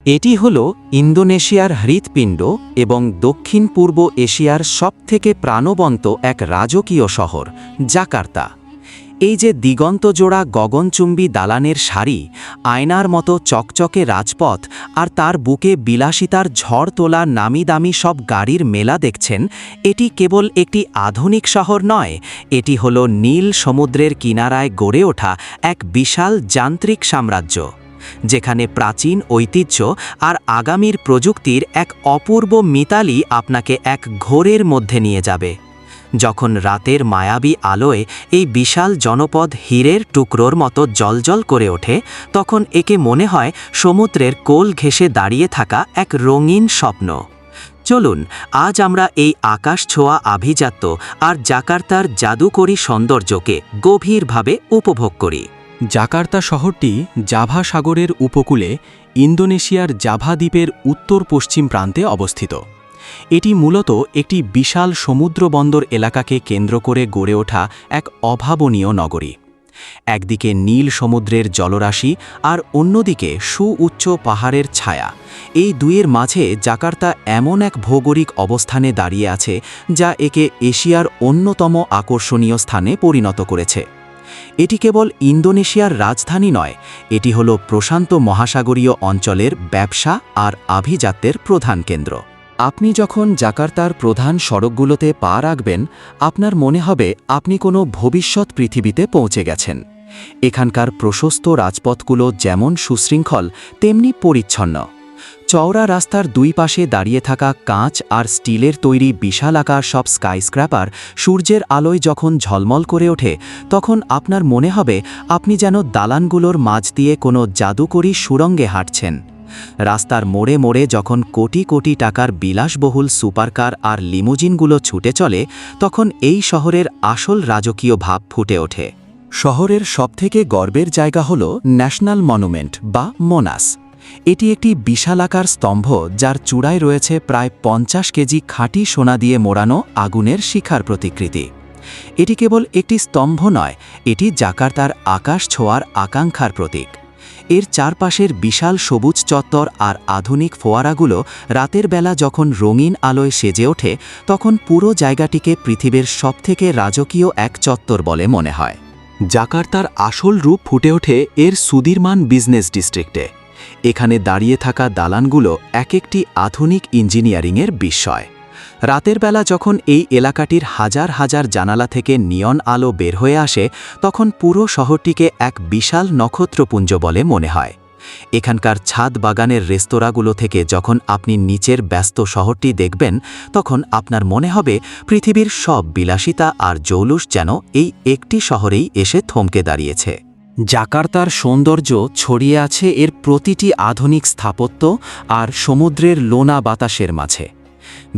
এটি হল ইন্দোনেশিয়ার হৃৎপিণ্ড এবং দক্ষিণ পূর্ব এশিয়ার সবথেকে প্রাণবন্ত এক রাজকীয় শহর জাকার্তা। এই যে দিগন্তজোড়া গগনচুম্বী দালানের সারি, আয়নার মতো চকচকে রাজপথ আর তার বুকে বিলাসিতার ঝড় তোলা নামিদামি সব গাড়ির মেলা দেখছেন, এটি কেবল একটি আধুনিক শহর নয়, এটি হল নীল সমুদ্রের কিনারায় গড়ে ওঠা এক বিশাল যান্ত্রিক সাম্রাজ্য, যেখানে প্রাচীন ঐতিহ্য আর আগামীর প্রযুক্তির এক অপূর্ব মিতালি আপনাকে এক ঘোরের মধ্যে নিয়ে যাবে। যখন রাতের মায়াবী আলোয় এই বিশাল জনপদ হীরের টুকরোর মতো জ্বলজ্বল করে ওঠে, তখন একে মনে হয় সমুদ্রের কোল ঘেঁষে দাঁড়িয়ে থাকা এক রঙিন স্বপ্ন। চলুন আজ আমরা এই আকাশ ছোঁয়া আভিজাত্য আর জাকার্তার জাদুকরী সৌন্দর্যকে গভীরভাবে উপভোগ করি। জাকার্তা শহরটি জাভা সাগরের উপকূলে ইন্দোনেশিয়ার জাভা দ্বীপের উত্তর পশ্চিম প্রান্তে অবস্থিত। এটি মূলত একটি বিশাল সমুদ্র বন্দর এলাকাকে কেন্দ্র করে গড়ে ওঠা এক অভাবনীয় নগরী। একদিকে নীল সমুদ্রের জলরাশি আর অন্যদিকে সুউচ্চ পাহাড়ের ছায়া, এই দুইয়ের মাঝে জাকার্তা এমন এক ভৌগোলিক অবস্থানে দাঁড়িয়ে আছে যা একে এশিয়ার অন্যতম আকর্ষণীয় স্থানে পরিণত করেছে। এটি কেবল ইন্দোনেশিয়ার রাজধানী নয়, এটি হল প্রশান্ত মহাসাগরীয় অঞ্চলের ব্যবসা আর আভিজাত্যের প্রধান কেন্দ্র। আপনি যখন জাকার্তার প্রধান সড়কগুলোতে পা রাখবেন, আপনার মনে হবে আপনি কোনো ভবিষ্যৎ পৃথিবীতে পৌঁছে গেছেন। এখানকার প্রশস্ত রাজপথগুলো যেমন সুশৃঙ্খল তেমনি পরিচ্ছন্ন। চওড়া রাস্তার দুই পাশে দাঁড়িয়ে থাকা কাঁচ আর স্টিলের তৈরি বিশালাকার সব স্কাইস্ক্র্যাপার সূর্যের আলোয় যখন ঝলমল করে ওঠে, তখন আপনার মনে হবে আপনি যেন দালানগুলোর মাঝ দিয়ে কোনো জাদুকরী সুড়ঙ্গে হাঁটছেন। রাস্তার মোড়ে মোড়ে যখন কোটি কোটি টাকার বিলাসবহুল সুপারকার আর লিমুজিনগুলো ছুটে চলে, তখন এই শহরের আসল রাজকীয় ভাব ফুটে ওঠে। শহরের সবথেকে গর্বের জায়গা হল ন্যাশনাল মনুমেন্ট বা মোনাস। এটি একটি বিশালাকার স্তম্ভ যার চূড়ায় রয়েছে প্রায় 50 কেজি খাঁটি সোনা দিয়ে মোড়ানো আগুনের শিখার প্রতিকৃতি। এটি কেবল একটি স্তম্ভ নয়, এটি জাকার্তার আকাশ ছোঁয়ার আকাঙ্ক্ষার প্রতীক। এর চারপাশের বিশাল সবুজ চত্বর আর আধুনিক ফোয়ারাগুলো রাতের বেলা যখন রঙিন আলোয় সেজে ওঠে, তখন পুরো জায়গাটিকে পৃথিবীর সবথেকে রাজকীয় এক চত্বর বলে মনে হয়। জাকার্তার আসল রূপ ফুটে ওঠে এর সুদীর্মান বিজনেস ডিস্ট্রিক্টে। এখানে দাঁড়িয়ে থাকা দালানগুলো এক একটি আধুনিক ইঞ্জিনিয়ারিংয়ের বিস্ময়। রাতের বেলা যখন এই এলাকাটির হাজার হাজার জানালা থেকে নিয়ন আলো বের হয়ে আসে, তখন পুরো শহরটিকে এক বিশাল নক্ষত্রপুঞ্জ বলে মনে হয়। এখানকার ছাদ বাগানের রেস্তোরাঁগুলো থেকে যখন আপনি নিচের ব্যস্ত শহরটি দেখবেন, তখন আপনার মনে হবে পৃথিবীর সব বিলাসিতা আর জৌলুস যেন এই একটি শহরেই এসে থমকে দাঁড়িয়েছে। জাকার্তার সৌন্দর্য ছড়িয়ে আছে এর প্রতিটি আধুনিক স্থাপত্য আর সমুদ্রের লোনা বাতাসের মাঝে।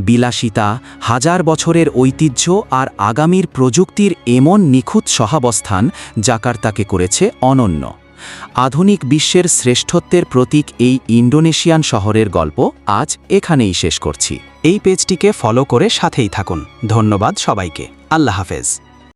বিলাসিতা, হাজার বছরের ঐতিহ্য আর আগামীর প্রযুক্তির এমন নিখুঁত সহাবস্থান জাকার্তাকে করেছে অনন্য। আধুনিক বিশ্বের শ্রেষ্ঠত্বের প্রতীক এই ইন্দোনেশিয়ান শহরের গল্প আজ এখানেই শেষ করছি। এই পেজটিকে ফলো করে সাথেই থাকুন। ধন্যবাদ সবাইকে। আল্লাহ হাফেজ।